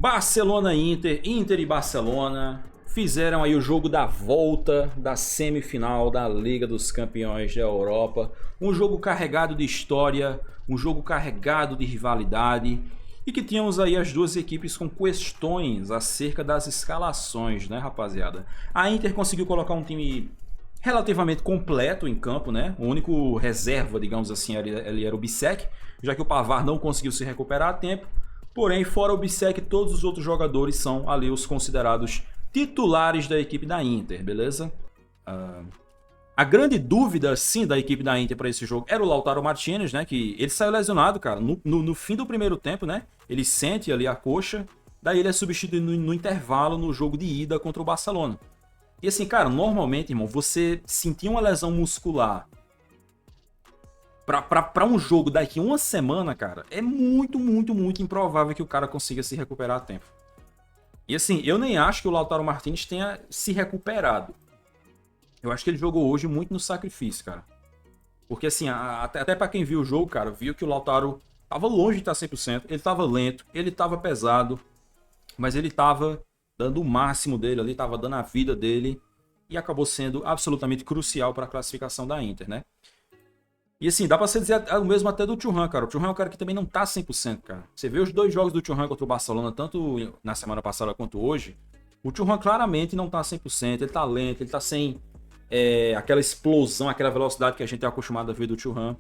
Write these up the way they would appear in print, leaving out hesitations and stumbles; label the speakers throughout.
Speaker 1: Barcelona e Inter, Inter e Barcelona fizeram aí o jogo da volta da semifinal da Liga dos Campeões da Europa. Um jogo carregado de história, um jogo carregado de rivalidade e que tínhamos aí as duas equipes com questões acerca das escalações, né, rapaziada? A Inter conseguiu colocar um time relativamente completo em campo, né? O único reserva, digamos assim, ele era o Bissek, já que o Pavard não conseguiu se recuperar a tempo. Porém, fora o Bissek, todos os outros jogadores são ali os considerados titulares da equipe da Inter, beleza? A grande dúvida, sim, da equipe da Inter para esse jogo era o Lautaro Martinez, né? Que ele saiu lesionado, cara, no fim do primeiro tempo, né? Ele sente ali a coxa, daí ele é substituído no intervalo no jogo de ida contra o Barcelona. E assim, cara, normalmente, irmão, você sentir uma lesão muscular pra um jogo daqui uma semana, cara, é muito improvável que o cara consiga se recuperar a tempo. E assim, eu nem acho que o Lautaro Martinez tenha se recuperado. Eu acho que ele jogou hoje muito no sacrifício, cara. Porque assim, até pra quem viu o jogo, cara, viu que o Lautaro tava longe de estar 100%, ele tava lento, ele tava pesado, mas ele tava dando o máximo dele ali, tava dando a vida dele e acabou sendo absolutamente crucial para a classificação da Inter, né? E assim, dá pra você dizer o mesmo até do Thuram, cara. O Thuram é um cara que também não tá 100%, cara. Você vê os dois jogos do Thuram contra o Barcelona, tanto na semana passada quanto hoje, o Thuram claramente não tá 100%, ele tá lento, ele tá sem aquela explosão, aquela velocidade que a gente é acostumado a ver do Thuram.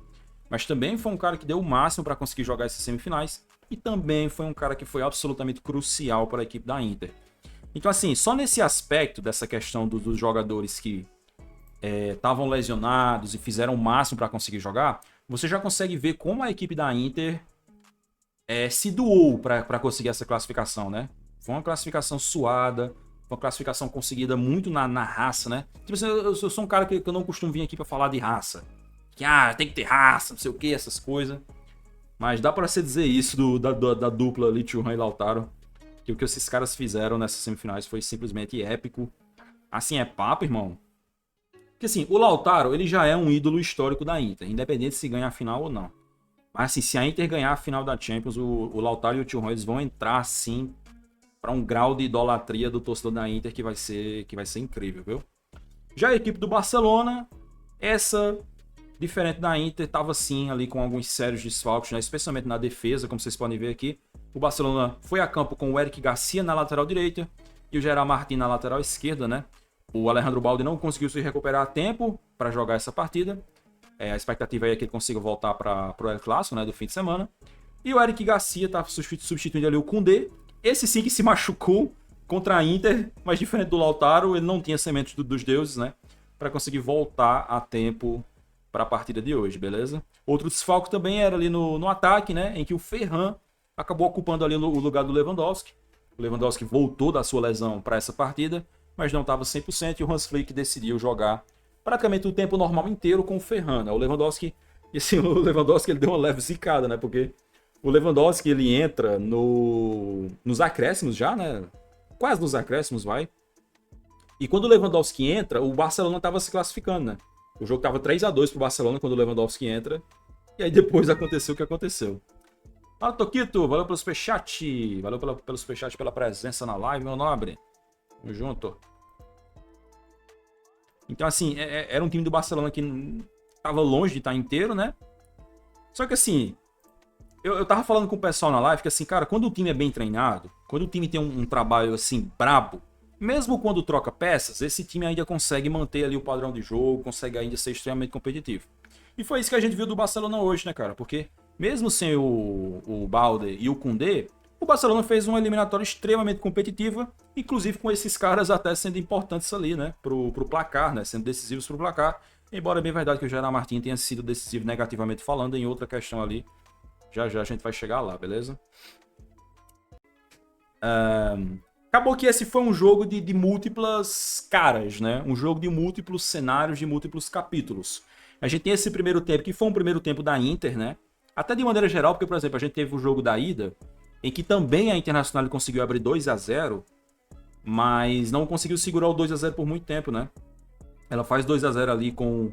Speaker 1: Mas também foi um cara que deu o máximo para conseguir jogar essas semifinais e também foi um cara que foi absolutamente crucial para a equipe da Inter. Então assim, só nesse aspecto dessa questão dos jogadores que estavam lesionados e fizeram o máximo para conseguir jogar, você já consegue ver como a equipe da Inter se doou para conseguir essa classificação, né? Foi uma classificação suada, uma classificação conseguida muito na raça, né? Tipo assim, eu sou um cara que eu não costumo vir aqui para falar de raça. Que tem que ter raça, não sei o que, essas coisas. Mas dá para você dizer isso da dupla ali, Thuram e Lautaro, que o que esses caras fizeram nessas semifinais foi simplesmente épico. Assim, é papo, irmão. Porque assim, o Lautaro, ele já é um ídolo histórico da Inter, independente se ganhar a final ou não. Mas assim, se a Inter ganhar a final da Champions, o Lautaro e o Thuram, eles vão entrar assim para um grau de idolatria do torcedor da Inter que vai ser incrível, viu? Já a equipe do Barcelona, essa, diferente da Inter, estava sim ali com alguns sérios desfalques, né? Especialmente na defesa, como vocês podem ver aqui. O Barcelona foi a campo com o Eric Garcia na lateral direita e o Gerard Martin na lateral esquerda, né? O Alejandro Balde não conseguiu se recuperar a tempo para jogar essa partida. A expectativa é que ele consiga voltar para o El Clásico, né, do fim de semana. E o Eric Garcia está substituindo ali o Koundé. Esse sim que se machucou contra a Inter, mas diferente do Lautaro, ele não tinha sementes dos deuses, né? Para conseguir voltar a tempo para a partida de hoje, beleza? Outro desfalque também era ali no ataque, né? Em que o Ferran acabou ocupando ali o lugar do Lewandowski. O Lewandowski voltou da sua lesão para essa partida, mas não estava 100% e o Hans Flick decidiu jogar praticamente o tempo normal inteiro com o Ferran, né? O Lewandowski, e assim, o Lewandowski ele deu uma leve zicada, né? Porque o Lewandowski ele entra nos acréscimos já, né? Quase nos acréscimos, vai. E quando o Lewandowski entra, o Barcelona estava se classificando, né? O jogo estava 3-2 pro Barcelona quando o Lewandowski entra. E aí depois aconteceu o que aconteceu. Fala, Toquito, valeu pelo superchat. Valeu pelo superchat, pela presença na live, meu nobre. Tamo junto. Então, assim, era um time do Barcelona que tava longe de estar inteiro, né? Só que, assim, eu tava falando com o pessoal na live que, assim, cara, quando o time é bem treinado, quando o time tem um trabalho, assim, brabo, mesmo quando troca peças, esse time ainda consegue manter ali o padrão de jogo, consegue ainda ser extremamente competitivo. E foi isso que a gente viu do Barcelona hoje, né, cara? Porque mesmo sem o Balde e o Koundé, o Barcelona fez uma eliminatória extremamente competitiva, inclusive com esses caras até sendo importantes ali, né, pro placar, né, sendo decisivos pro placar. Embora é bem verdade que o Gerard Martin tenha sido decisivo negativamente falando em outra questão ali. Já a gente vai chegar lá, beleza? Acabou que esse foi um jogo de múltiplas caras, né? Um jogo de múltiplos cenários, de múltiplos capítulos. A gente tem esse primeiro tempo, que foi um primeiro tempo da Inter, né? Até de maneira geral, porque, por exemplo, a gente teve o jogo da ida, em que também a Internacional conseguiu abrir 2-0, mas não conseguiu segurar o 2-0 por muito tempo, né? Ela faz 2-0 ali com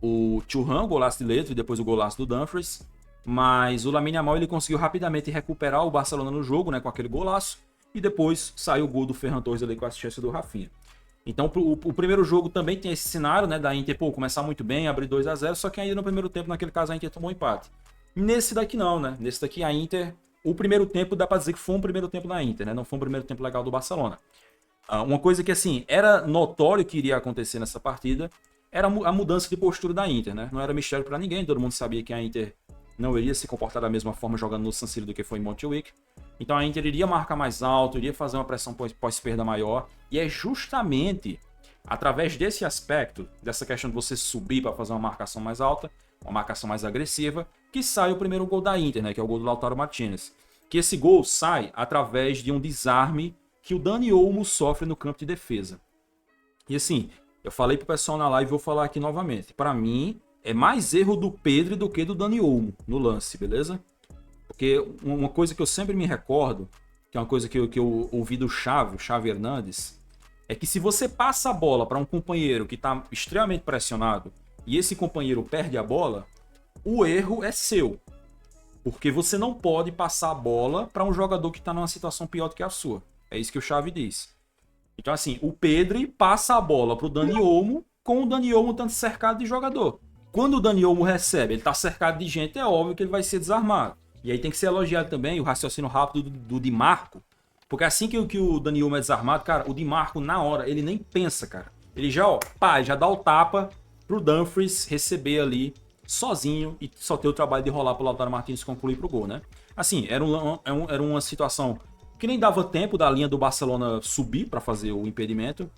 Speaker 1: o Thuram, o golaço de letra, e depois o golaço do Dumfries. Mas o Lamine Yamal ele conseguiu rapidamente recuperar o Barcelona no jogo, né, com aquele golaço. e depois saiu o gol do Ferran Torres ali com a assistência do Rafinha. Então o primeiro jogo também tem esse cenário, né, da Inter, pô, começar muito bem, abrir 2-0, só que ainda no primeiro tempo, naquele caso, a Inter tomou um empate. Nesse daqui não, né? Nesse daqui a Inter, o primeiro tempo dá pra dizer que foi um primeiro tempo da Inter, né? Não foi um primeiro tempo legal do Barcelona. Uma coisa que, assim, era notório que iria acontecer nessa partida era a mudança de postura da Inter, né? Não era mistério pra ninguém, todo mundo sabia que a Inter não iria se comportar da mesma forma jogando no San Siro do que foi em Montjuic. Então a Inter iria marcar mais alto, iria fazer uma pressão pós-perda maior. E é justamente através desse aspecto, dessa questão de você subir para fazer uma marcação mais alta, uma marcação mais agressiva, que sai o primeiro gol da Inter, né? Que é o gol do Lautaro Martinez. Que esse gol sai através de um desarme que o Dani Olmo sofre no campo de defesa. E assim, eu falei pro pessoal na live e vou falar aqui novamente. Para mim, é mais erro do Pedri do que do Dani Olmo no lance, beleza? Porque uma coisa que eu sempre me recordo, que é uma coisa que eu ouvi do Xavi, o Xavi Hernandes, é que se você passa a bola para um companheiro que está extremamente pressionado e esse companheiro perde a bola, o erro é seu. Porque você não pode passar a bola para um jogador que está numa situação pior do que a sua. É isso que o Xavi diz. Então, assim, o Pedri passa a bola para o Dani Olmo, com o Dani Olmo estando cercado de jogador. Quando o Dani Olmo recebe, ele está cercado de gente, é óbvio que ele vai ser desarmado. E aí tem que ser elogiado também o raciocínio rápido do Di Marco. Porque assim que o Dani Olmo é desarmado, cara, o Di Marco, na hora, ele nem pensa, cara. Ele já, ó, pá, já dá o tapa pro Dumfries receber ali sozinho e só ter o trabalho de rolar pro Lautaro Martínez concluir pro gol, né? Assim, era uma situação que nem dava tempo da linha do Barcelona subir para fazer o impedimento,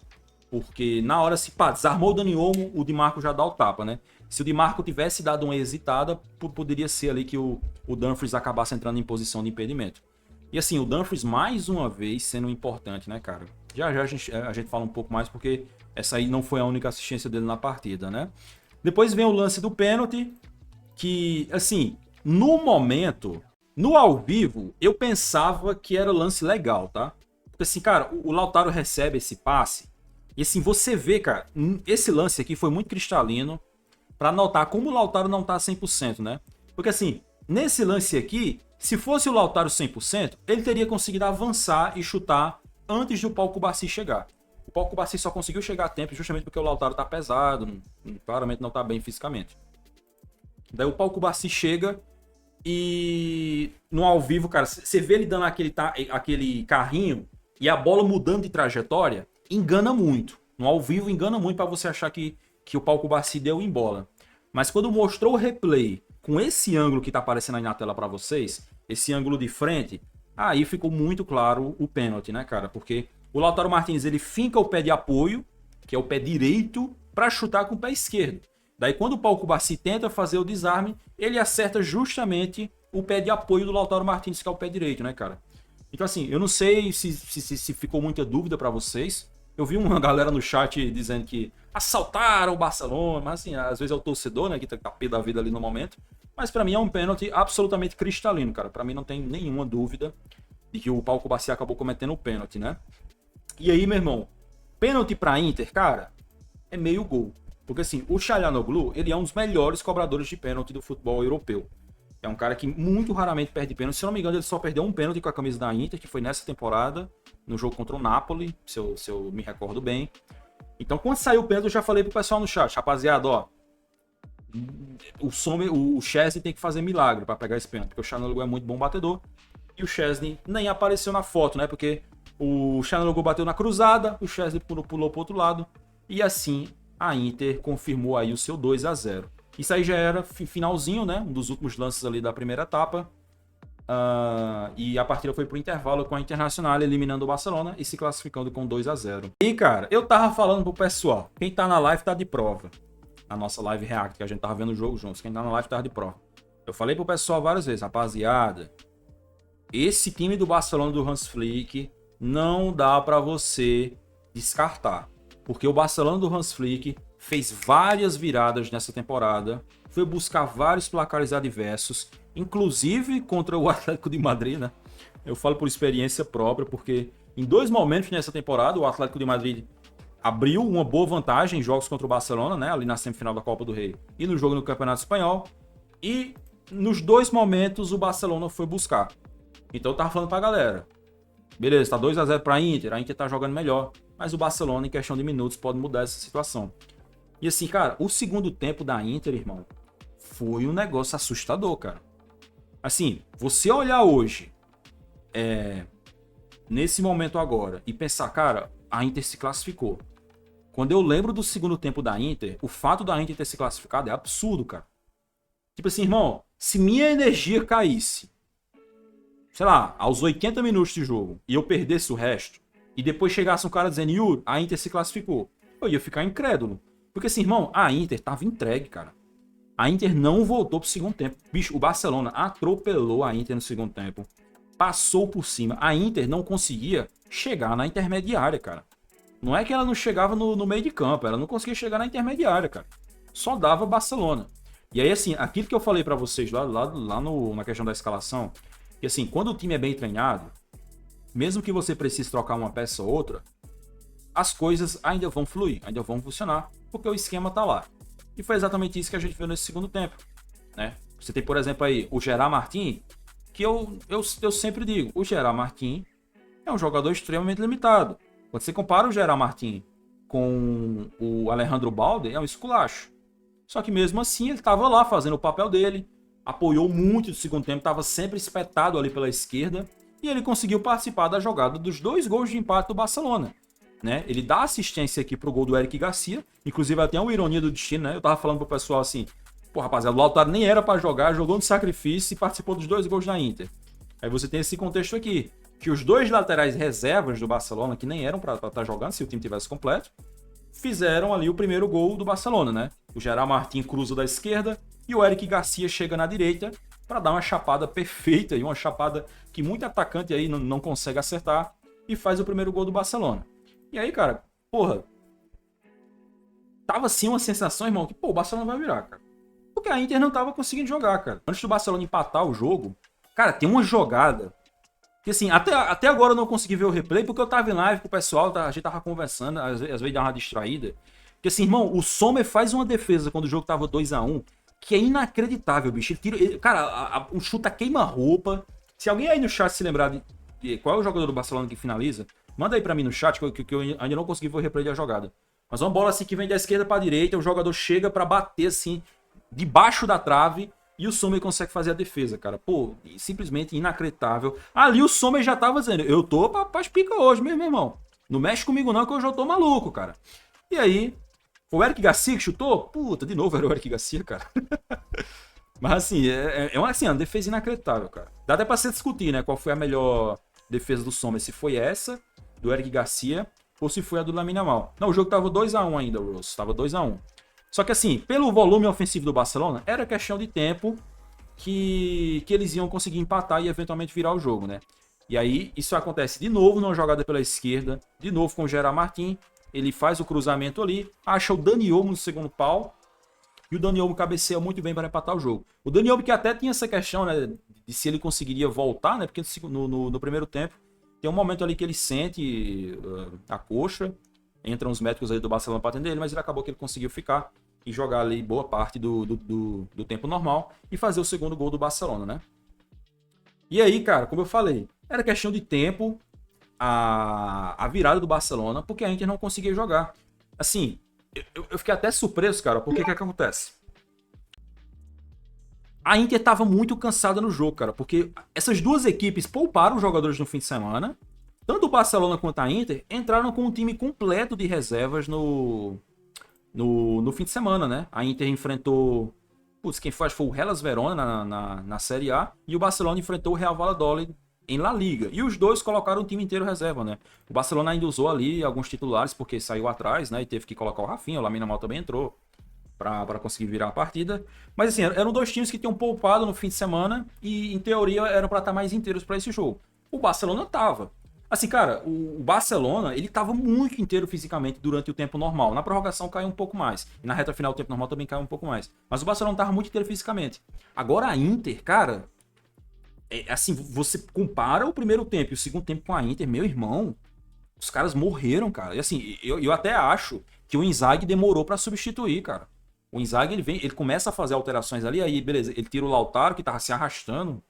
Speaker 1: porque na hora, se pá, desarmou o Dani Olmo, o Di Marco já dá o tapa, né? Se o Di Marco tivesse dado uma hesitada, poderia ser ali que o Dumfries acabasse entrando em posição de impedimento. E assim, o Dumfries mais uma vez sendo importante, né, cara? Já a gente fala um pouco mais, porque essa aí não foi a única assistência dele na partida, né? Depois vem o lance do pênalti, que, assim, no momento, no ao vivo, eu pensava que era lance legal, tá? Porque assim, cara, o Lautaro recebe esse passe, e assim, você vê, cara, esse lance aqui foi muito cristalino, para notar como o Lautaro não tá 100%, né? Porque assim, nesse lance aqui, se fosse o Lautaro 100%, ele teria conseguido avançar e chutar antes do Pau Cubarsí chegar. O Pau Cubarsí só conseguiu chegar a tempo justamente porque o Lautaro tá pesado, claramente não tá bem fisicamente. Daí o Pau Cubarsí chega e no ao vivo, cara, você vê ele dando aquele carrinho e a bola mudando de trajetória, engana muito. No ao vivo engana muito para você achar que o Pau Cubarsí deu em bola. Mas quando mostrou o replay com esse ângulo que tá aparecendo aí na tela para vocês, esse ângulo de frente, aí ficou muito claro o pênalti, né, cara? Porque o Lautaro Martínez, ele finca o pé de apoio, que é o pé direito, para chutar com o pé esquerdo. Daí quando o Pau Cubarsí tenta fazer o desarme, ele acerta justamente o pé de apoio do Lautaro Martínez, que é o pé direito, né, cara? Então assim, eu não sei se ficou muita dúvida para vocês. Eu vi uma galera no chat dizendo que assaltaram o Barcelona, mas assim, às vezes é o torcedor, né, que tá pé da vida ali no momento. Mas pra mim é um pênalti absolutamente cristalino, cara. Pra mim não tem nenhuma dúvida de que o Pau Cubarsí acabou cometendo o pênalti, né? E aí, meu irmão, pênalti pra Inter, cara, é meio gol. Porque assim, o Çalhanoğlu, ele é um dos melhores cobradores de pênalti do futebol europeu. É um cara que muito raramente perde pênalti. Se eu não me engano, ele só perdeu um pênalti com a camisa da Inter, que foi nessa temporada, no jogo contra o Napoli, se eu me recordo bem. Então, quando saiu o pênalti, eu já falei pro pessoal no chat, rapaziada, ó, o Szczesny tem que fazer milagre para pegar esse pênalti, porque o Çalhanoğlu é muito bom batedor, e o Szczesny nem apareceu na foto, né, porque o Çalhanoğlu bateu na cruzada, o Szczesny pulou pro outro lado, e assim a Inter confirmou aí o seu 2-0. Isso aí já era finalzinho, né, um dos últimos lances ali da primeira etapa. E a partida foi pro intervalo com a Internacional eliminando o Barcelona e se classificando com 2-0. E cara, eu tava falando pro pessoal, quem tá na live tá de prova. A nossa live react, que a gente tava vendo o jogo juntos, quem tá na live tava de prova. Eu falei pro pessoal várias vezes, rapaziada, esse time do Barcelona do Hans Flick não dá pra você descartar. Porque o Barcelona do Hans Flick fez várias viradas nessa temporada, foi buscar vários placares adversos, inclusive contra o Atlético de Madrid, né? Eu falo por experiência própria, porque em dois momentos nessa temporada, o Atlético de Madrid abriu uma boa vantagem em jogos contra o Barcelona, né? Ali na semifinal da Copa do Rei e no jogo no Campeonato Espanhol. E nos dois momentos o Barcelona foi buscar. Então eu tava falando pra galera, Beleza, tá 2-0 pra Inter, a Inter tá jogando melhor. Mas o Barcelona, em questão de minutos, pode mudar essa situação. E assim, cara, o segundo tempo da Inter, irmão, foi um negócio assustador, cara. Assim, você olhar hoje, nesse momento agora, e pensar, cara, a Inter se classificou. Quando eu lembro do segundo tempo da Inter, o fato da Inter ter se classificado é absurdo, cara. Tipo assim, irmão, se minha energia caísse, sei lá, aos 80 minutos de jogo, e eu perdesse o resto, e depois chegasse um cara dizendo, Yuri, a Inter se classificou, eu ia ficar incrédulo. Porque assim, irmão, a Inter tava entregue, cara. A Inter não voltou pro segundo tempo. Bicho, o Barcelona atropelou a Inter no segundo tempo. Passou por cima. A Inter não conseguia chegar na intermediária, cara. Não é que ela não chegava no meio de campo, ela não conseguia chegar na intermediária, cara. Só dava Barcelona. E aí, assim, aquilo que eu falei pra vocês na questão da escalação, que assim, quando o time é bem treinado, mesmo que você precise trocar uma peça ou outra, as coisas ainda vão fluir, ainda vão funcionar, porque o esquema tá lá. E foi exatamente isso que a gente viu nesse segundo tempo, né? Você tem, por exemplo, aí o Gerard Martin, que eu sempre digo, o Gerard Martin é um jogador extremamente limitado. Quando você compara o Gerard Martin com o Alejandro Balde, é um esculacho. Só que mesmo assim ele estava lá fazendo o papel dele, apoiou muito no segundo tempo, estava sempre espetado ali pela esquerda, e ele conseguiu participar da jogada dos 2 gols de empate do Barcelona. Né? Ele dá assistência aqui pro gol do Eric Garcia, inclusive até uma ironia do destino, né? Eu tava falando pro pessoal assim, pô, rapaziada, o Lautaro nem era para jogar, jogou no sacrifício e participou dos 2 gols da Inter. Aí você tem esse contexto aqui, que os 2 laterais reservas do Barcelona, que nem eram para estar jogando se o time tivesse completo, fizeram ali o primeiro gol do Barcelona, né? O Gerard Martin cruza da esquerda e o Eric Garcia chega na direita para dar uma chapada perfeita e uma chapada que muito atacante aí não consegue acertar e faz o primeiro gol do Barcelona. E aí, cara, porra, tava assim uma sensação, irmão, que pô, o Barcelona vai virar, cara. Porque a Inter não tava conseguindo jogar, cara. Antes do Barcelona empatar o jogo, cara, tem uma jogada que assim, até agora eu não consegui ver o replay porque eu tava em live com o pessoal, a gente tava conversando, às vezes dá uma distraída. Porque assim, irmão, o Sommer faz uma defesa quando o jogo tava 2-1, que é inacreditável, bicho. Ele tira, cara, o chuta queima-roupa. Se alguém aí no chat se lembrar de qual é o jogador do Barcelona que finaliza, manda aí pra mim no chat, que eu ainda não consegui ver o replay da jogada. Mas uma bola assim que vem da esquerda pra direita, o jogador chega pra bater assim, debaixo da trave, e o Sommer consegue fazer a defesa, cara. Pô, simplesmente inacreditável. Ali o Sommer já tava dizendo, eu tô pra espica hoje, meu irmão. Não mexe comigo não, que hoje eu tô maluco, cara. E aí, foi o Eric Garcia que chutou? Puta, de novo era o Eric Garcia, cara. Mas assim, uma defesa inacreditável, cara. Dá até pra se discutir, né, qual foi a melhor defesa do Sommer. Se foi essa, do Eric Garcia, ou se foi a do Lamine Yamal. Não, o jogo tava 2-1 ainda, Rose. Tava 2-1. Só que assim, pelo volume ofensivo do Barcelona, era questão de tempo que eles iam conseguir empatar e eventualmente virar o jogo, né? E aí, isso acontece de novo numa jogada pela esquerda, de novo com o Gerard Martin. Ele faz o cruzamento ali, acha o Dani Olmo no segundo pau, e o Dani Olmo cabeceia muito bem para empatar o jogo. O Dani Olmo que até tinha essa questão, né, de se ele conseguiria voltar, né? Porque no primeiro tempo tem um momento ali que ele sente a coxa, entram os médicos ali do Barcelona para atender ele, mas ele acabou que ele conseguiu ficar e jogar ali boa parte do tempo normal e fazer o segundo gol do Barcelona, né? E aí, cara, como eu falei, era questão de tempo a virada do Barcelona, porque a Inter não conseguia jogar. Assim, eu fiquei até surpreso, cara, porque o que acontece? A Inter estava muito cansada no jogo, cara, porque essas duas equipes pouparam os jogadores no fim de semana. Tanto o Barcelona quanto a Inter entraram com um time completo de reservas no fim de semana, né? A Inter enfrentou... Putz, quem foi o Hellas Verona na Série A e o Barcelona enfrentou o Real Valladolid em La Liga. E os dois colocaram o time inteiro reserva, né? O Barcelona ainda usou ali alguns titulares porque saiu atrás, né? E teve que colocar o Rafinha, o Lamine Yamal também entrou para conseguir virar a partida. Mas assim, eram dois times que tinham poupado no fim de semana e em teoria eram para estar mais inteiros para esse jogo. O Barcelona tava. Assim, cara, o Barcelona, ele tava muito inteiro fisicamente durante o tempo normal. Na prorrogação caiu um pouco mais. E na reta final o tempo normal também caiu um pouco mais. Mas o Barcelona tava muito inteiro fisicamente. Agora a Inter, cara, assim, você compara o primeiro tempo e o segundo tempo com a Inter, meu irmão, os caras morreram, cara. E assim, eu até acho que o Inzaghi demorou para substituir, cara. O Inzaghi, ele começa a fazer alterações ali, aí beleza, ele tira o Lautaro, que tava se arrastando.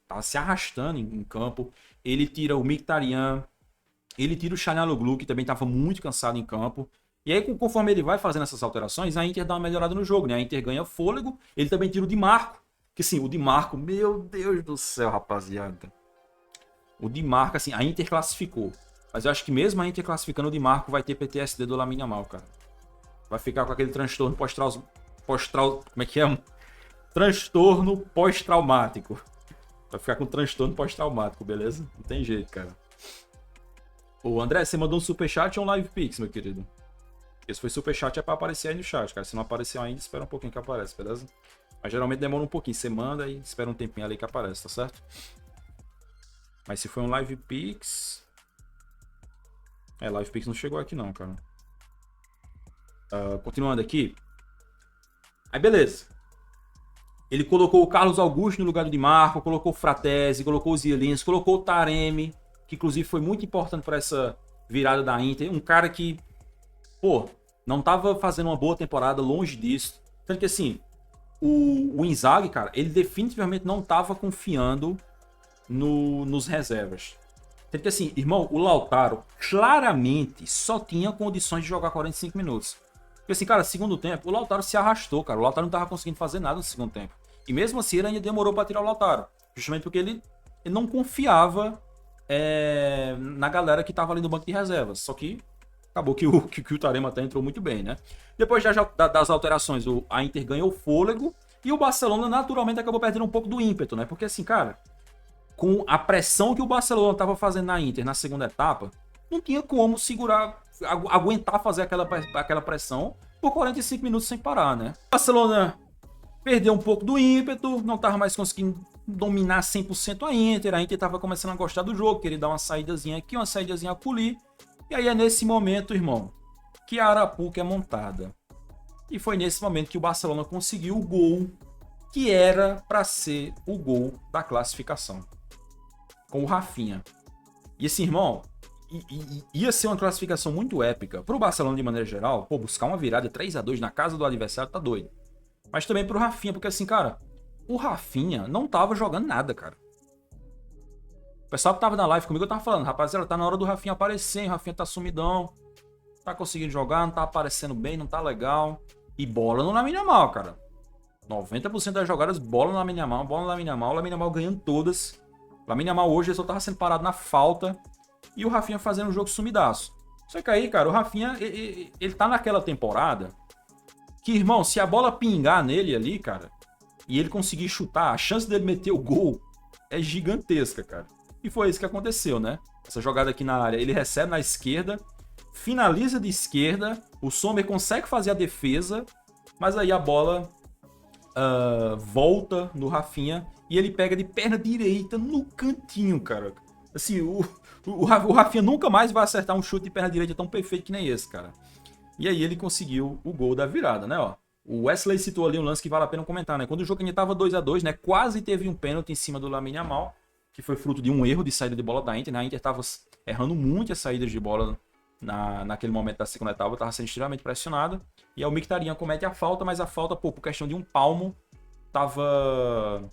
Speaker 1: Tava se arrastando em campo. Ele tira o Mkhitaryan, ele tira o Çalhanoğlu, que também estava muito cansado em campo. E aí, conforme ele vai fazendo essas alterações, a Inter dá uma melhorada no jogo, né? A Inter ganha fôlego, ele também tira o Di Marco. Que sim, o Di Marco, meu Deus do céu, rapaziada. O Di Marco, assim, a Inter classificou. Mas eu acho que mesmo a Inter classificando, o Di Marco vai ter PTSD do Lamine Yamal, cara. Vai ficar com aquele transtorno como é que é? Transtorno pós-traumático. Vai ficar com transtorno pós-traumático, beleza? Não tem jeito, cara. Ô, André, você mandou um superchat ou um live pix, meu querido? Esse foi superchat, é pra aparecer aí no chat, cara. Se não apareceu ainda, espera um pouquinho que aparece, beleza? Mas geralmente demora um pouquinho. Você manda e espera um tempinho ali que aparece, tá certo? Mas se foi um live pix... live pix não chegou aqui não, cara. Continuando aqui. Aí, beleza. Ele colocou o Carlos Augusto no lugar do Di Marco, colocou o Fratesi, colocou o Zielinski, colocou o Taremi, que inclusive foi muito importante para essa virada da Inter. Um cara que, pô, não tava fazendo uma boa temporada, longe disso. Tanto que, assim, o Inzaghi, cara, ele definitivamente não tava confiando nos reservas. Tanto que, assim, irmão, o Lautaro claramente só tinha condições de jogar 45 minutos. Porque assim, cara, segundo tempo, o Lautaro se arrastou, cara. O Lautaro não tava conseguindo fazer nada no segundo tempo. E mesmo assim, ele ainda demorou pra tirar o Lautaro. Justamente porque ele não confiava na galera que tava ali no banco de reservas. Só que acabou que o Taremi até entrou muito bem, né? Depois das alterações, a Inter ganhou fôlego e o Barcelona naturalmente acabou perdendo um pouco do ímpeto, né? Porque assim, cara, com a pressão que o Barcelona tava fazendo na Inter na segunda etapa, não tinha como segurar, aguentar fazer aquela pressão por 45 minutos sem parar, né? O Barcelona perdeu um pouco do ímpeto, não tava mais conseguindo dominar 100% a Inter tava começando a gostar do jogo, queria dar uma saídazinha aqui, uma saídazinha acolhi, e aí é nesse momento, irmão, que a Arapuca é montada. E foi nesse momento que o Barcelona conseguiu o gol que era para ser o gol da classificação, com o Rafinha. E assim, irmão, ia ser uma classificação muito épica pro Barcelona de maneira geral. Pô, buscar uma virada 3-2 na casa do adversário tá doido. Mas também pro Rafinha, porque assim, cara, o Rafinha não tava jogando nada, cara. O pessoal que tava na live comigo, eu tava falando, rapaziada, tá na hora do Rafinha aparecer, hein? O Rafinha tá sumidão, tá conseguindo jogar, não tá aparecendo bem, não tá legal. E bola no Lamine Yamal, cara. 90% das jogadas, bola no Lamine Yamal, o Lamine Yamal ganhando todas. O Lamine Yamal hoje só tava sendo parado na falta e o Rafinha fazendo um jogo sumidaço. Só que aí, cara, o Rafinha, ele tá naquela temporada que, irmão, se a bola pingar nele ali, cara, e ele conseguir chutar, a chance dele meter o gol é gigantesca, cara. E foi isso que aconteceu, né? Essa jogada aqui na área, ele recebe na esquerda, finaliza de esquerda, o Sommer consegue fazer a defesa, mas aí a bola volta no Rafinha e ele pega de perna direita no cantinho, cara. Assim, o Rafinha nunca mais vai acertar um chute de perna direita tão perfeito que nem esse, cara. E aí ele conseguiu o gol da virada, né, ó. O Wesley citou ali um lance que vale a pena comentar, né? Quando o jogo ainda tava 2-2, né? Quase teve um pênalti em cima do Lamine Yamal, que foi fruto de um erro de saída de bola da Inter, né? A Inter tava errando muitas saídas de bola naquele momento da segunda etapa, tava sendo extremamente pressionada. E aí o Mkhitaryan comete a falta, mas a falta, pô, por questão de um palmo, tava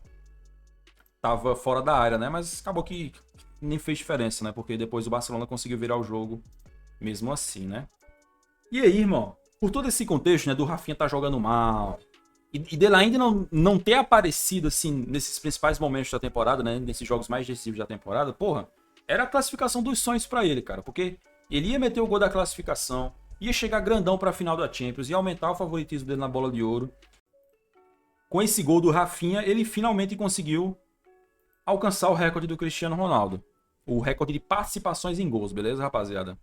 Speaker 1: fora da área, né? Mas acabou que nem fez diferença, né? Porque depois o Barcelona conseguiu virar o jogo mesmo assim, né? E aí, irmão, por todo esse contexto, né, do Rafinha tá jogando mal, e dele ainda não ter aparecido, assim, nesses principais momentos da temporada, né, nesses jogos mais decisivos da temporada, porra, era a classificação dos sonhos pra ele, cara, porque ele ia meter o gol da classificação, ia chegar grandão pra final da Champions, ia aumentar o favoritismo dele na bola de ouro. Com esse gol do Rafinha, ele finalmente conseguiu alcançar o recorde do Cristiano Ronaldo. O recorde de participações em gols, beleza, rapaziada?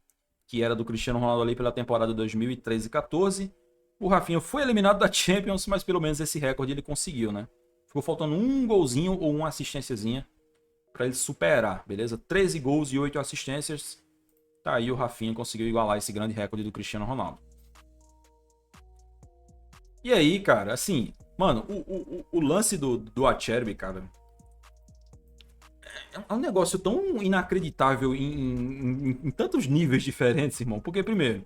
Speaker 1: Que era do Cristiano Ronaldo ali pela temporada 2013-14. O Rafinha foi eliminado da Champions, mas pelo menos esse recorde ele conseguiu, né? Ficou faltando um golzinho ou uma assistênciazinha para ele superar, beleza? 13 gols e 8 assistências. Tá aí, o Rafinha conseguiu igualar esse grande recorde do Cristiano Ronaldo. E aí, cara, assim, mano, o lance do Acerbi, cara, é um negócio tão inacreditável em tantos níveis diferentes, irmão. Porque, primeiro,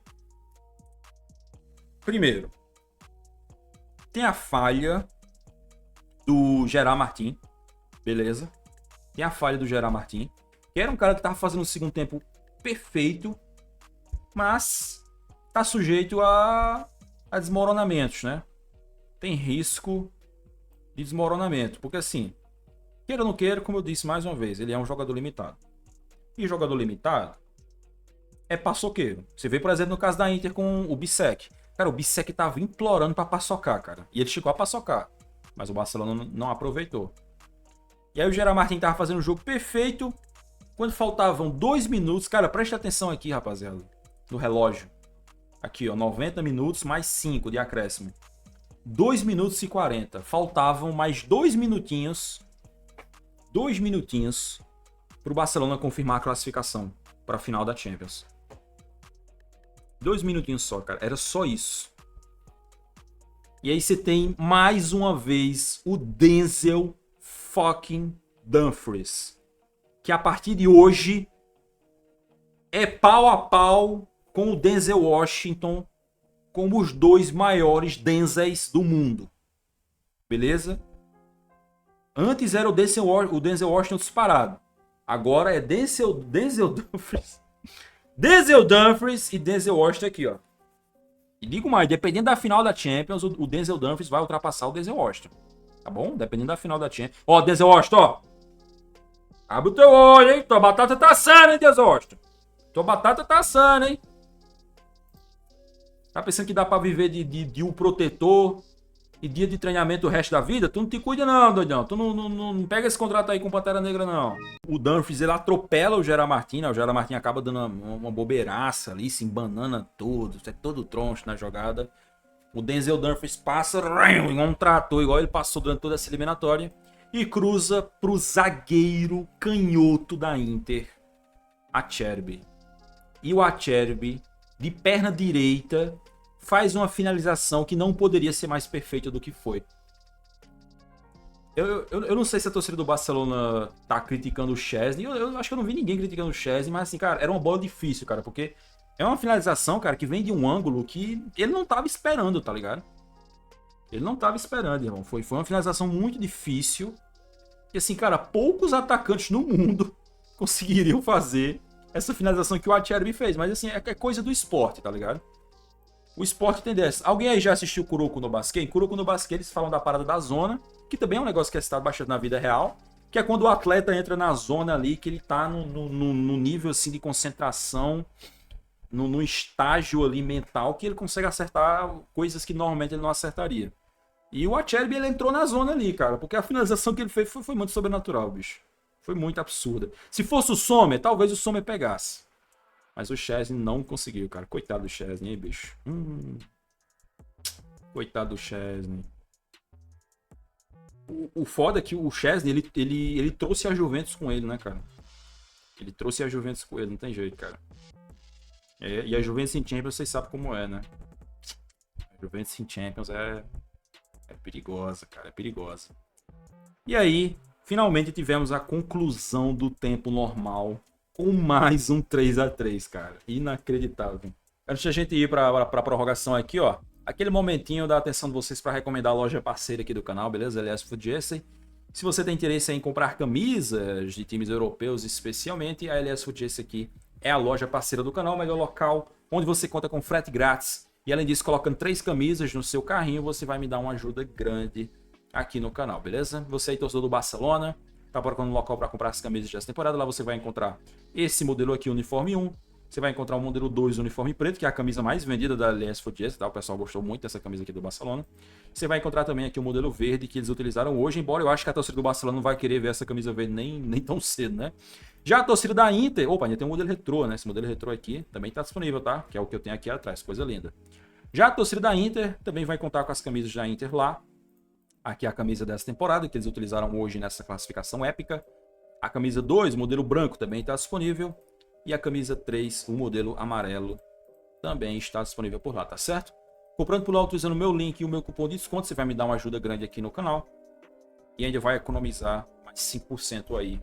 Speaker 1: tem a falha do Gerard Martin, beleza? Tem a falha do Gerard Martin, que era um cara que tava fazendo o segundo tempo perfeito, mas tá sujeito a desmoronamentos, né? Tem risco de desmoronamento, porque assim, queira ou não queira, como eu disse mais uma vez, ele é um jogador limitado. E jogador limitado é paçoqueiro. Você vê, por exemplo, no caso da Inter com o Bissek. Cara, o Bissek tava implorando pra paçocar, cara. E ele chegou a paçocar, mas o Barcelona não aproveitou. E aí o Gerard Martin tava fazendo um jogo perfeito. Quando faltavam 2 minutos, cara, preste atenção aqui, rapaziada, no relógio. Aqui, ó, 90 minutos mais 5 de acréscimo. 2 minutos e 40. Faltavam mais 2 minutinhos. 2 minutinhos pro Barcelona confirmar a classificação para a final da Champions. 2 minutinhos só, cara. Era só isso. E aí você tem mais uma vez o Denzel fucking Dumfries, que a partir de hoje é pau a pau com o Denzel Washington como os 2 maiores Denzels do mundo. Beleza? Antes era o Denzel Washington disparado. Agora é Denzel Dumfries. Denzel Dumfries e Denzel Washington aqui, ó. E digo mais, dependendo da final da Champions, o Denzel Dumfries vai ultrapassar o Denzel Washington. Tá bom? Dependendo da final da Champions. Ó, Denzel Washington, ó. Abre o teu olho, hein? Tua batata tá assando, hein, Denzel Washington? Tua batata tá assando, hein? Tá pensando que dá pra viver de um protetor e dia de treinamento o resto da vida? Tu não te cuida não, doidão. Tu não pega esse contrato aí com Pantera Negra, não. O Dumfries, ele atropela o Gerard Martin, né? O Gerard Martin acaba dando uma bobeiraça ali, se embanana todo, é todo troncho na jogada. O Denzel Dumfries passa igual um trator, igual ele passou durante toda essa eliminatória, e cruza pro zagueiro canhoto da Inter, Acerbi. E o Acerbi, de perna direita, faz uma finalização que não poderia ser mais perfeita do que foi. Eu não sei se a torcida do Barcelona tá criticando o Szczesny. Eu acho que eu não vi ninguém criticando o Szczesny, mas assim, cara, era uma bola difícil, cara, porque é uma finalização, cara, que vem de um ângulo que ele não tava esperando, tá ligado? Ele não tava esperando, irmão. Foi uma finalização muito difícil. E assim, cara, poucos atacantes no mundo conseguiriam fazer essa finalização que o Acerbi fez. Mas assim, é coisa do esporte, tá ligado? O esporte tem dessa. Alguém aí já assistiu Kuroko no Basquete? Em Kuroko no Basquete eles falam da parada da zona, que também é um negócio que é citado bastante na vida real, que é quando o atleta entra na zona ali, que ele tá no nível assim de concentração, no estágio ali mental, que ele consegue acertar coisas que normalmente ele não acertaria. E o Acerbi, ele entrou na zona ali, cara, porque a finalização que ele fez foi muito sobrenatural, bicho. Foi muito absurda. Se fosse o Sommer, talvez o Sommer pegasse. Mas o Szczesny não conseguiu, cara. Coitado do Szczesny, hein, bicho? Coitado do Szczesny. O foda é que o Szczesny, ele trouxe a Juventus com ele, né, cara? Ele trouxe a Juventus com ele, não tem jeito, cara. E a Juventus em Champions, vocês sabem como é, né? A Juventus em Champions é perigosa, cara. É perigosa. E aí, finalmente tivemos a conclusão do tempo normal com mais um 3x3, cara. Inacreditável. Antes da gente ir pra prorrogação aqui, ó. Aquele momentinho da atenção de vocês para recomendar a loja parceira aqui do canal, beleza? LS Foot Jersey. Se você tem interesse em comprar camisas de times europeus, especialmente, a LS Foot Jersey aqui é a loja parceira do canal, o melhor local onde você conta com frete grátis. E além disso, colocando 3 camisas no seu carrinho, você vai me dar uma ajuda grande aqui no canal, beleza? Você aí, torcedor do Barcelona, tá procurando um local para comprar as camisas dessa temporada, lá você vai encontrar esse modelo aqui, uniforme 1. Você vai encontrar o modelo 2, uniforme preto, que é a camisa mais vendida da LS Foot Jersey, tá? O pessoal gostou muito dessa camisa aqui do Barcelona. Você vai encontrar também aqui o modelo verde que eles utilizaram hoje, embora eu acho que a torcida do Barcelona não vai querer ver essa camisa verde nem tão cedo, né? Já a torcida da Inter, opa, ainda tem um modelo retrô, né? Esse modelo retrô aqui também tá disponível, tá? Que é o que eu tenho aqui atrás, coisa linda. Já a torcida da Inter também vai contar com as camisas da Inter lá. Aqui é a camisa dessa temporada, que eles utilizaram hoje nessa classificação épica. A camisa 2, modelo branco, também está disponível. E a camisa 3, o modelo amarelo, também está disponível por lá, tá certo? Comprando por lá, utilizando o meu link e o meu cupom de desconto, você vai me dar uma ajuda grande aqui no canal. E ainda vai economizar mais 5% aí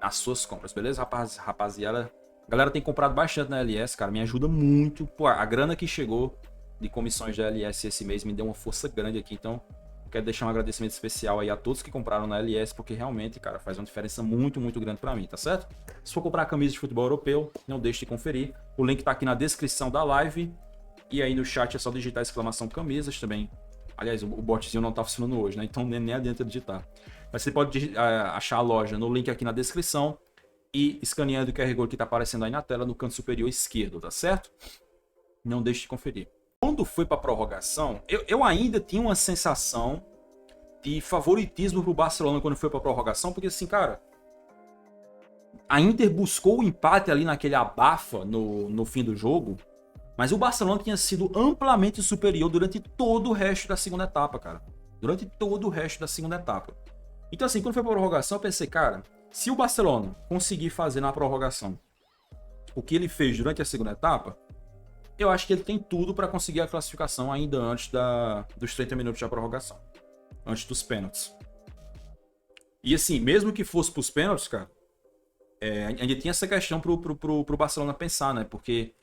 Speaker 1: nas suas compras, beleza, rapaziada? A galera tem comprado bastante na LS, cara, me ajuda muito. Pô, a grana que chegou de comissões da LS esse mês me deu uma força grande aqui, então Quero deixar um agradecimento especial aí a todos que compraram na LS, porque realmente, cara, faz uma diferença muito, muito grande pra mim, tá certo? Se for comprar camisa de futebol europeu, não deixe de conferir. O link tá aqui na descrição da live. E aí no chat é só digitar exclamação camisas também. Aliás, o botzinho não tá funcionando hoje, né? Então nem adianta digitar. Mas você pode achar a loja no link aqui na descrição e escaneando o QR Code que tá aparecendo aí na tela no canto superior esquerdo, tá certo? Não deixe de conferir. Quando foi pra prorrogação, eu ainda tinha uma sensação de favoritismo pro Barcelona quando foi pra prorrogação, porque assim, cara, a Inter buscou o empate ali naquele abafa no fim do jogo, mas o Barcelona tinha sido amplamente superior durante todo o resto da segunda etapa, cara. Durante todo o resto da segunda etapa. Então assim, quando foi pra prorrogação, eu pensei, cara, se o Barcelona conseguir fazer na prorrogação o que ele fez durante a segunda etapa, eu acho que ele tem tudo para conseguir a classificação ainda antes dos 30 minutos da prorrogação. Antes dos pênaltis. E assim, mesmo que fosse pros pênaltis, cara, ainda tinha essa questão pro Barcelona pensar, né? Porque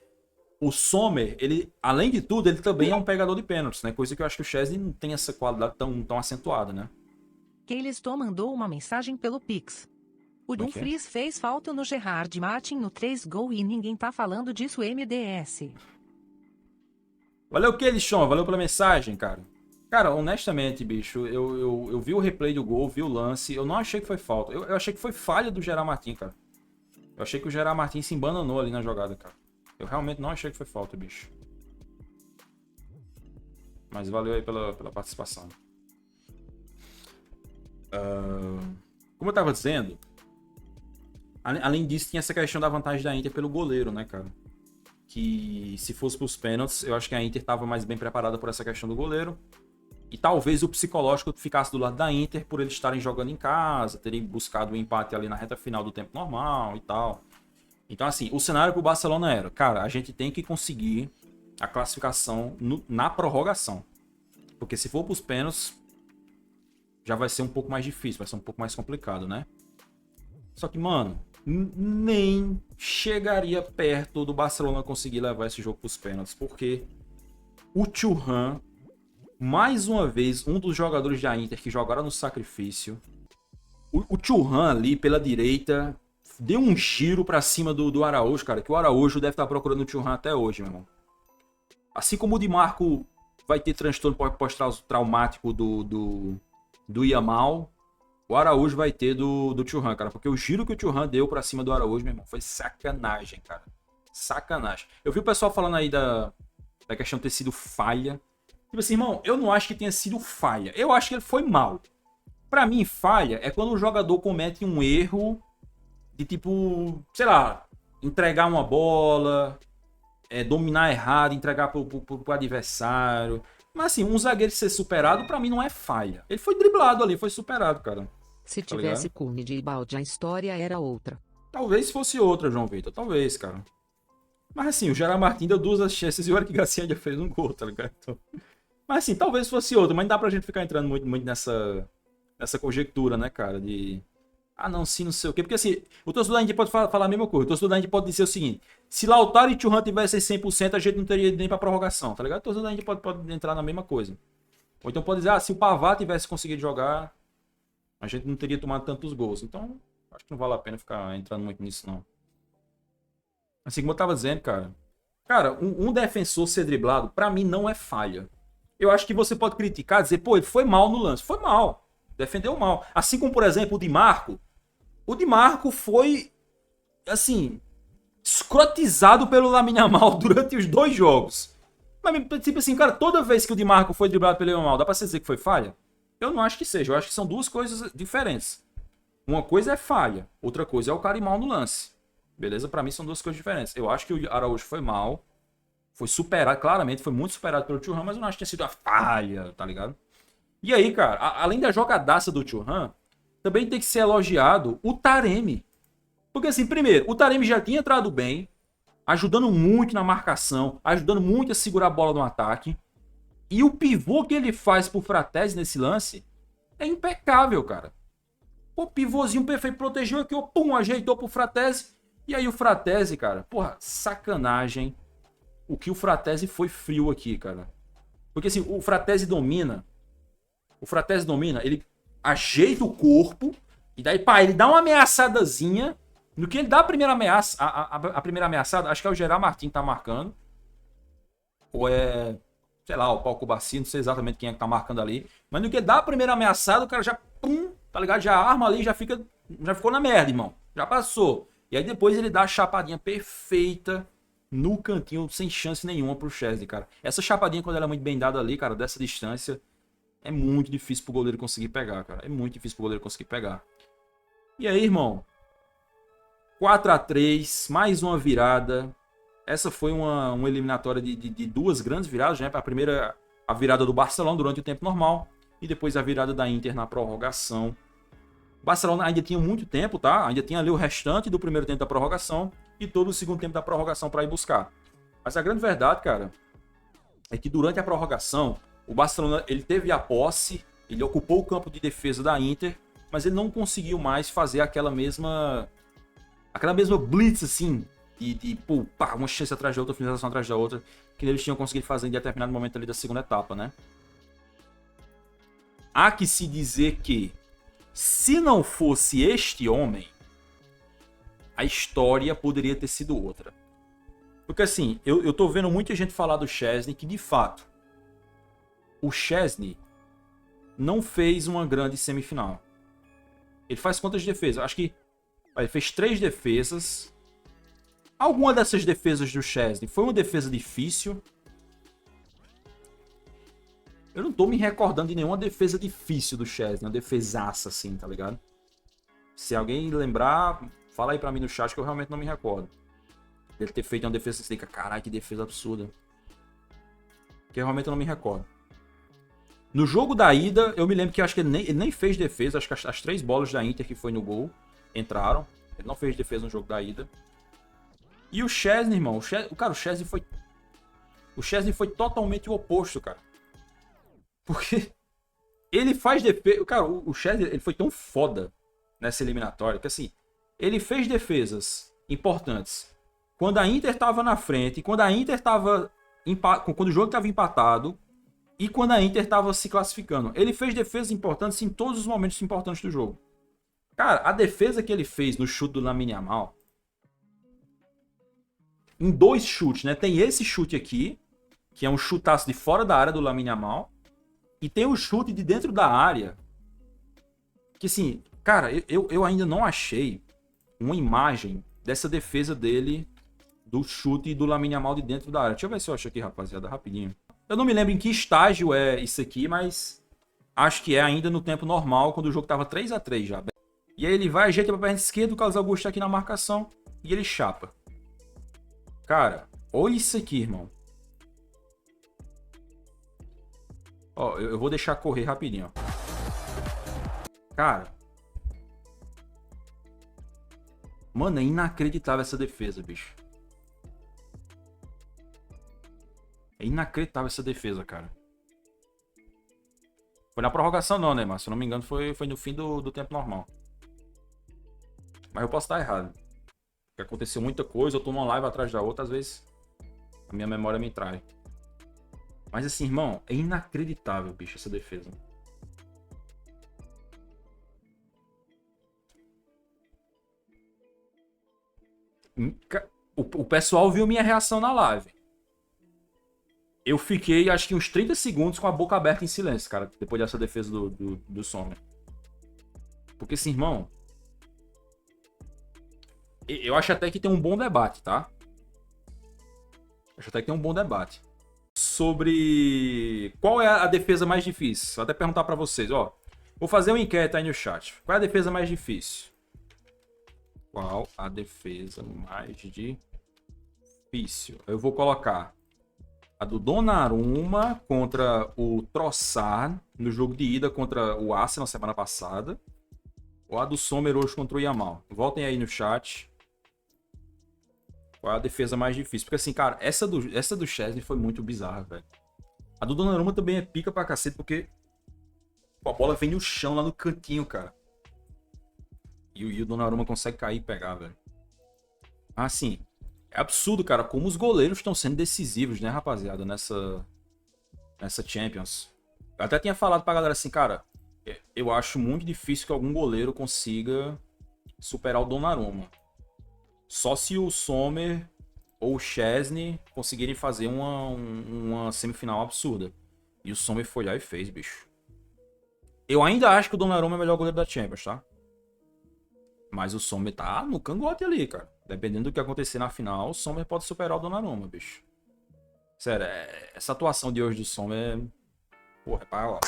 Speaker 1: o Sommer, ele, além de tudo, ele também é um pegador de pênaltis, né? Coisa que eu acho que o Chesney não tem essa qualidade tão acentuada, né?
Speaker 2: Keiliston mandou uma mensagem pelo Pix. O Dumfries fez falta no Gerard Martin no 3 gol e ninguém tá falando disso MDS.
Speaker 1: Valeu, Keiliston, valeu pela mensagem, cara. Cara, honestamente, bicho, eu vi o replay do gol, vi o lance, eu não achei que foi falta. Eu achei que foi falha do Gerard Martin, cara. Eu achei que o Gerard Martin se embananou ali na jogada, cara. Eu realmente não achei que foi falta, bicho. Mas valeu aí pela participação. Como eu tava dizendo, além disso, tinha essa questão da vantagem da Inter pelo goleiro, né, cara? Que se fosse pros pênaltis, eu acho que a Inter tava mais bem preparada por essa questão do goleiro. E talvez o psicológico ficasse do lado da Inter por eles estarem jogando em casa, terem buscado o empate ali na reta final do tempo normal e tal. Então, assim, o cenário pro Barcelona era, cara, a gente tem que conseguir a classificação na prorrogação. Porque se for pros pênaltis, já vai ser um pouco mais difícil, vai ser um pouco mais complicado, né? Só que, mano, nem chegaria perto do Barcelona conseguir levar esse jogo pros pênaltis, porque o Thuram, mais uma vez, um dos jogadores da Inter que jogaram no sacrifício, o Thuram ali pela direita deu um giro pra cima do Araújo, cara, que o Araújo deve estar procurando o Thuram até hoje, meu irmão. Assim como o Di Marco vai ter transtorno pós-traumático do Yamal, o Araújo vai ter do Thuram, cara. Porque o giro que o Thuram deu pra cima do Araújo, meu irmão, foi sacanagem, cara. Sacanagem. Eu vi o pessoal falando aí da questão de ter sido falha. Tipo assim, irmão, eu não acho que tenha sido falha. Eu acho que ele foi mal. Pra mim, falha é quando o jogador comete um erro de tipo, sei lá, entregar uma bola, dominar errado, entregar pro adversário. Mas assim, um zagueiro ser superado, pra mim, não é falha. Ele foi driblado ali, foi superado, cara.
Speaker 2: Se
Speaker 1: Tá
Speaker 2: tivesse
Speaker 1: ligado?
Speaker 2: Cunha e Balde, a história era outra.
Speaker 1: Talvez fosse outra, João Vitor. Talvez, cara. Mas assim, o Gerard Martin deu 2 chances e o Eric Garcia já fez um gol, tá ligado? Então... Mas assim, talvez fosse outra. Mas não dá pra gente ficar entrando muito nessa conjectura, né, cara? De... Ah, não, sim, não sei o quê. Porque assim, o torcedor da Inter pode falar a mesma coisa. O torcedor da Inter pode dizer o seguinte: se Lautaro e Thuram tivessem 100%, a gente não teria nem pra prorrogação, tá ligado? O torcedor da Inter pode entrar na mesma coisa. Ou então pode dizer, ah, se o Pavard tivesse conseguido jogar, a gente não teria tomado tantos gols. Então, acho que não vale a pena ficar entrando muito nisso, não. Assim como eu tava dizendo, cara. Cara, um defensor ser driblado, pra mim, não é falha. Eu acho que você pode criticar, dizer, pô, ele foi mal no lance. Foi mal. Defendeu mal. Assim como, por exemplo, o Di Marco. O Di Marco foi, assim, escrotizado pelo Lamine Yamal durante os 2 jogos. Mas, tipo assim, cara, toda vez que o Di Marco foi driblado pelo Yamal, dá pra você dizer que foi falha? Eu não acho que seja. Eu acho que são 2 coisas diferentes. Uma coisa é falha, outra coisa é o cara ir mal no lance. Beleza? Pra mim são 2 coisas diferentes. Eu acho que o Araújo foi mal. Foi superado, claramente, foi muito superado pelo Thuram, mas eu não acho que tenha sido a falha, tá ligado? E aí, cara, além da jogadaça do Thuram, também tem que ser elogiado o Taremi. Porque assim, primeiro, o Taremi já tinha entrado bem, ajudando muito na marcação, ajudando muito a segurar a bola no ataque. E o pivô que ele faz pro Fratesi nesse lance é impecável, cara. O pivôzinho perfeito, protegeu aqui, pum, ajeitou pro Fratesi. E aí o Fratesi, cara, porra, sacanagem. O que o Fratesi foi frio aqui, cara. Porque assim, o Fratesi domina O Fratesi domina, ele ajeita o corpo, e daí, pá, ele dá uma ameaçadazinha. No que ele dá a primeira ameaça, a primeira ameaçada, acho que é o Gerard Martin que tá marcando. Ou é, sei lá, o Paulo Cubarci, não sei exatamente quem é que tá marcando ali. Mas no que ele dá a primeira ameaçada, o cara já, pum, tá ligado? Já arma ali, já ficou na merda, irmão. Já passou. E aí depois ele dá a chapadinha perfeita no cantinho, sem chance nenhuma pro Szczesny, cara. Essa chapadinha, quando ela é muito bem dada ali, cara, dessa distância, é muito difícil pro goleiro conseguir pegar, cara. É muito difícil pro goleiro conseguir pegar. E aí, irmão? 4-3, mais uma virada. Essa foi uma eliminatória de duas grandes viradas, né? A primeira, a virada do Barcelona durante o tempo normal. E depois a virada da Inter na prorrogação. O Barcelona ainda tinha muito tempo, tá? Ainda tinha ali o restante do primeiro tempo da prorrogação. E todo o segundo tempo da prorrogação para ir buscar. Mas a grande verdade, cara, é que durante a prorrogação, o Barcelona ele teve a posse, ele ocupou o campo de defesa da Inter, mas ele não conseguiu mais fazer aquela mesma blitz, assim, pô, pá, uma chance atrás da outra, finalização atrás da outra, que eles tinham conseguido fazer em determinado momento ali da segunda etapa, né? Há que se dizer que, se não fosse este homem, a história poderia ter sido outra. Porque assim, eu tô vendo muita gente falar do Szczesny, que de fato, o Szczesny não fez uma grande semifinal. Ele faz quantas defesas? Acho que ele fez 3 defesas. Alguma dessas defesas do Szczesny foi uma defesa difícil. Eu não tô me recordando de nenhuma defesa difícil do Szczesny. Uma defesaça assim, tá ligado? Se alguém lembrar, fala aí pra mim no chat que eu realmente não me recordo. Ele ter feito uma defesa assim, caralho, que defesa absurda. Que eu realmente não me recordo. No jogo da ida, eu me lembro que acho que ele nem fez defesa. Acho que as 3 bolas da Inter que foi no gol entraram. Ele não fez defesa no jogo da ida. E o Szczesny, irmão, o Szczesny foi totalmente o oposto, cara. Porque ele faz defesa... Cara, o Szczesny, ele foi tão foda nessa eliminatória que assim, ele fez defesas importantes quando a Inter tava na frente, quando a Inter tava quando o jogo tava empatado e quando a Inter tava se classificando. Ele fez defesas importantes em todos os momentos importantes do jogo. Cara, a defesa que ele fez no chute do Lamine Yamal, em 2 chutes, né? Tem esse chute aqui, que é um chutaço de fora da área do Lamine Yamal, e tem o chute de dentro da área, que assim, cara, eu ainda não achei uma imagem dessa defesa dele, do chute do Lamine Yamal de dentro da área. Deixa eu ver se eu acho aqui, rapaziada, rapidinho. Eu não me lembro em que estágio é isso aqui, mas acho que é ainda no tempo normal, quando o jogo tava 3-3 já. E aí ele vai, ajeita pra perna esquerda, o Carlos Augusto tá aqui na marcação, e ele chapa. Cara, olha isso aqui, irmão. Ó, eu vou deixar correr rapidinho, ó. Cara. Mano, é inacreditável essa defesa, bicho. É inacreditável essa defesa, cara. Foi na prorrogação não, né, mas se eu não me engano foi no fim do tempo normal. Mas eu posso estar errado. Porque aconteceu muita coisa, eu tô numa live atrás da outra, às vezes a minha memória me trai. Mas assim, irmão, é inacreditável, bicho, essa defesa. O pessoal viu minha reação na live. Eu fiquei, acho que uns 30 segundos com a boca aberta em silêncio, cara, depois dessa defesa do Sommer. Porque assim, irmão, eu acho até que tem um bom debate, tá? Acho até que tem um bom debate. Sobre qual é a defesa mais difícil. Vou até perguntar pra vocês, ó. Vou fazer uma enquete aí no chat. Qual é a defesa mais difícil? Qual a defesa mais difícil? Eu vou colocar a do Donnarumma contra o Trossard no jogo de ida contra o Arsenal semana passada. Ou a do Sommer hoje contra o Yamal. Voltem aí no chat. Qual é a defesa mais difícil? Porque assim, cara, essa do Szczesny foi muito bizarra, velho. A do Donnarumma também é pica pra cacete, porque a bola vem no chão, lá no cantinho, cara. E o Donnarumma consegue cair e pegar, velho. Assim, é absurdo, cara, como os goleiros estão sendo decisivos, né, rapaziada, nessa Champions. Eu até tinha falado pra galera assim, cara, eu acho muito difícil que algum goleiro consiga superar o Donnarumma. Só se o Sommer ou o Chesney conseguirem fazer uma semifinal absurda. E o Sommer foi lá e fez, bicho. Eu ainda acho que o Donnarumma é o melhor goleiro da Champions, tá? Mas o Sommer tá no cangote ali, cara. Dependendo do que acontecer na final, o Sommer pode superar o Donnarumma, bicho. Sério, essa atuação de hoje do Sommer é... Porra, é pra, ó,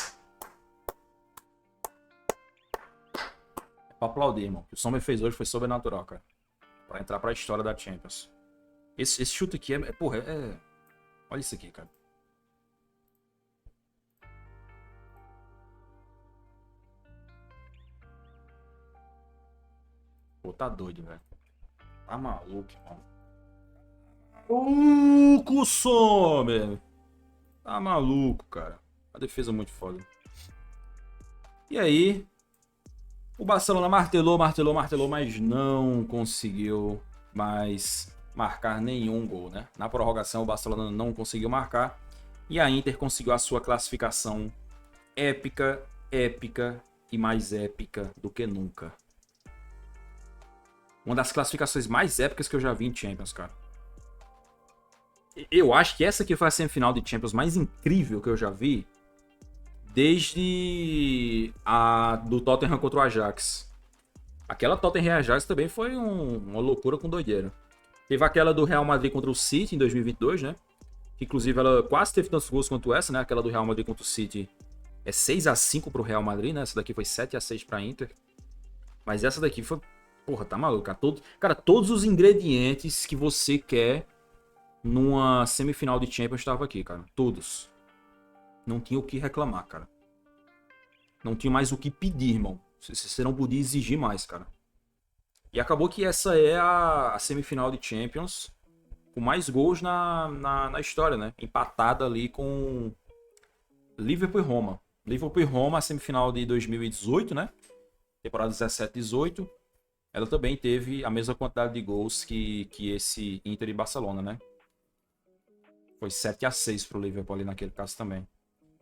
Speaker 1: é pra aplaudir, irmão. O que o Sommer fez hoje foi sobrenatural, cara. Pra entrar pra história da Champions. Esse chute aqui porra, olha isso aqui, cara. Pô, tá doido, velho. Tá maluco, irmão. Maluco, Sommer! Tá maluco, cara. A defesa muito foda. E aí, o Barcelona martelou, mas não conseguiu mais marcar nenhum gol, né? Na prorrogação, o Barcelona não conseguiu marcar. E a Inter conseguiu a sua classificação épica, épica e mais épica do que nunca. Uma das classificações mais épicas que eu já vi em Champions, cara. Eu acho que essa aqui foi a semifinal de Champions mais incrível que eu já vi desde a do Tottenham contra o Ajax. Aquela Tottenham e Ajax também foi uma loucura com doideira. Teve aquela do Real Madrid contra o City em 2022, né? Que inclusive ela quase teve tantos gols quanto essa, né? Aquela do Real Madrid contra o City é 6-5 pro Real Madrid, né? Essa daqui foi 7-6 pra Inter. Mas essa daqui foi... Porra, tá maluco, cara. Cara, todos os ingredientes que você quer numa semifinal de Champions estavam aqui, cara. Todos. Não tinha o que reclamar, cara. Não tinha mais o que pedir, irmão. Você não podia exigir mais, cara. E acabou que essa é a semifinal de Champions com mais gols na história, né? Empatada ali com Liverpool e Roma. Liverpool e Roma, a semifinal de 2018, né? Temporada 17-18. Ela também teve a mesma quantidade de gols que esse Inter e Barcelona, né? Foi 7-6 pro Liverpool ali naquele caso também.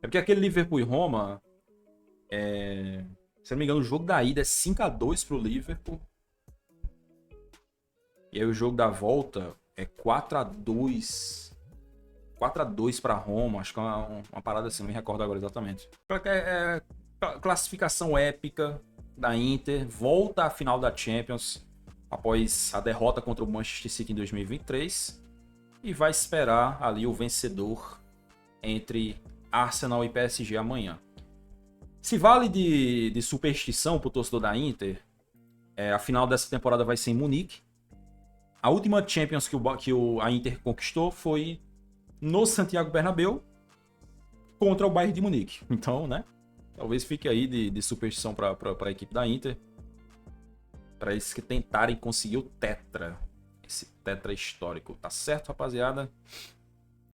Speaker 1: É porque aquele Liverpool e Roma, se não me engano, o jogo da ida é 5-2 pro Liverpool. E aí o jogo da volta é 4-2. 4-2 pra Roma. Acho que é uma parada assim, não me recordo agora exatamente. Classificação épica da Inter. Volta à final da Champions após a derrota contra o Manchester City em 2023. E vai esperar ali o vencedor entre Arsenal e PSG amanhã. Se vale de superstição pro torcedor da Inter, a final dessa temporada vai ser em Munique. A última Champions que a Inter conquistou foi no Santiago Bernabéu contra o Bayern de Munique. Então, né? Talvez fique aí de superstição para a equipe da Inter. Para eles que tentarem conseguir o tetra. Esse tetra histórico. Tá certo, rapaziada?